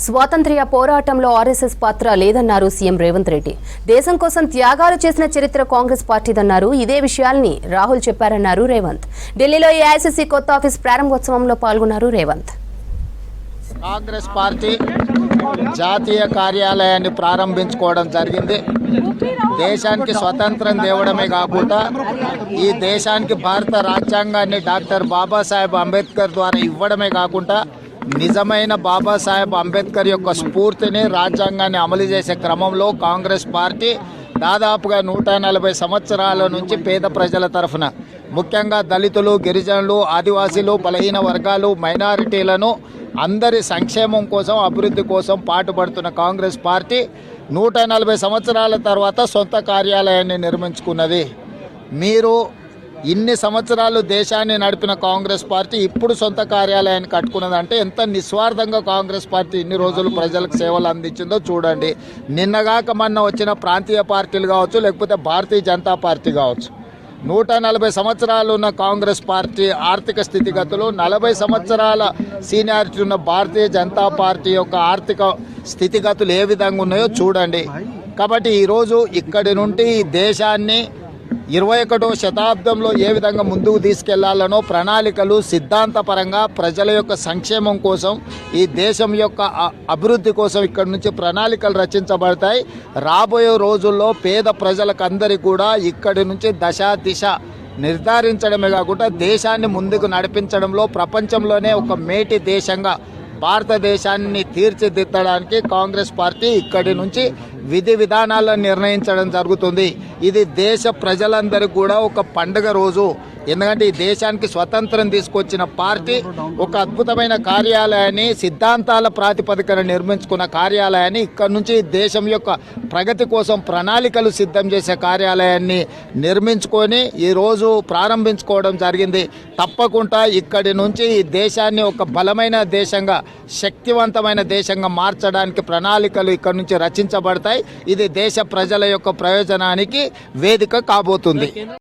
స్వాతంత్ర్య పోరాటంలో ఆర్ఎస్ఎస్ పాత్ర లేదన్నారు సీఎం రేవంత్ రెడ్డి. దేశం కోసం త్యాగాలు చేసిన చరిత్ర కాంగ్రెస్ పార్టీదన్నారు. ఇదే విషయాల్ని రాహుల్ చెప్పారన్నారు రేవంత్. ఢిల్లీలో ఏఐసీసీ కొత్త ఆఫీస్ ప్రారంభోత్సవంలో పాల్గొన్నారు రేవంత్. కాంగ్రెస్ పార్టీ జాతీయ కార్యాలయాన్ని ప్రారంభించుకోవడం జరిగింది. దేశానికి స్వతంత్రం తేవడమే కాకుండా ఈ దేశానికి భారత రాజ్యాంగాన్ని డాక్టర్ బాబాసాహెబ్ అంబేద్కర్ ద్వారా ఇవ్వడమే కాకుండా నిజమైన బాబాసాహెబ్ అంబేద్కర్ యొక్క స్ఫూర్తిని రాజ్యాంగాన్ని అమలు చేసే క్రమంలో కాంగ్రెస్ పార్టీ దాదాపుగా 140 సంవత్సరాల నుంచి పేద ప్రజల తరఫున ముఖ్యంగా దళితులు, గిరిజనులు, ఆదివాసీలు, బలహీన వర్గాలు, మైనారిటీలను అందరి సంక్షేమం కోసం, అభివృద్ధి కోసం పాటుపడుతున్న కాంగ్రెస్ పార్టీ 140 సంవత్సరాల తర్వాత సొంత కార్యాలయాన్ని నిర్మించుకున్నది. మీరు ఇన్ని సంవత్సరాలు దేశాన్ని నడిపిన కాంగ్రెస్ పార్టీ ఇప్పుడు సొంత కార్యాలయాన్ని కట్టుకున్నదంటే ఎంత నిస్వార్థంగా కాంగ్రెస్ పార్టీ ఇన్ని రోజులు ప్రజలకు సేవలు అందించిందో చూడండి. నిన్నగాక మొన్న వచ్చిన ప్రాంతీయ పార్టీలు కావచ్చు, లేకపోతే భారతీయ జనతా పార్టీ కావచ్చు, 140 సంవత్సరాలు ఉన్న కాంగ్రెస్ పార్టీ ఆర్థిక స్థితిగతులు, 40 సంవత్సరాల సీనియారిటీ ఉన్న భారతీయ జనతా పార్టీ యొక్క ఆర్థిక స్థితిగతులు ఏ విధంగా ఉన్నాయో చూడండి. కాబట్టి ఈరోజు ఇక్కడి నుండి ఈ దేశాన్ని 21వ శతాబ్దంలో ఏ విధంగా ముందుకు తీసుకెళ్లాలనో ప్రణాళికలు సిద్ధాంతపరంగా ప్రజల యొక్క సంక్షేమం కోసం, ఈ దేశం యొక్క అభివృద్ధి కోసం ఇక్కడి నుంచి ప్రణాళికలు రచించబడతాయి. రాబోయే రోజుల్లో పేద ప్రజలకు అందరికీ కూడా ఇక్కడి నుంచి దశ దిశ నిర్ధారించడమే కాకుండా దేశాన్ని ముందుకు నడిపించడంలో ప్రపంచంలోనే ఒక మేటి దేశంగా భారతదేశాన్ని తీర్చిదిద్దడానికి కాంగ్రెస్ పార్టీ ఇక్కడి నుంచి విధి విధానాలను నిర్ణయించడం జరుగుతుంది. ఇది దేశ ప్రజలందరికీ కూడా ఒక పండుగ రోజు. ఎందుకంటే ఈ దేశానికి స్వతంత్రం తీసుకొచ్చిన పార్టీ ఒక అద్భుతమైన కార్యాలయాన్ని, సిద్ధాంతాల ప్రాతిపదికన నిర్మించుకున్న కార్యాలయాన్ని, ఇక్కడ నుంచి దేశం యొక్క ప్రగతి కోసం ప్రణాళికలు సిద్ధం చేసే కార్యాలయాన్ని నిర్మించుకొని ఈరోజు ప్రారంభించుకోవడం జరిగింది. తప్పకుండా ఇక్కడి నుంచి ఈ దేశాన్ని ఒక బలమైన దేశంగా, శక్తివంతమైన దేశంగా మార్చడానికి ప్రణాళికలు ఇక్కడ నుంచి రచించబడతాయి. ఇది దేశ ప్రజల యొక్క ప్రయోజనానికి వేదిక కాబోతుంది.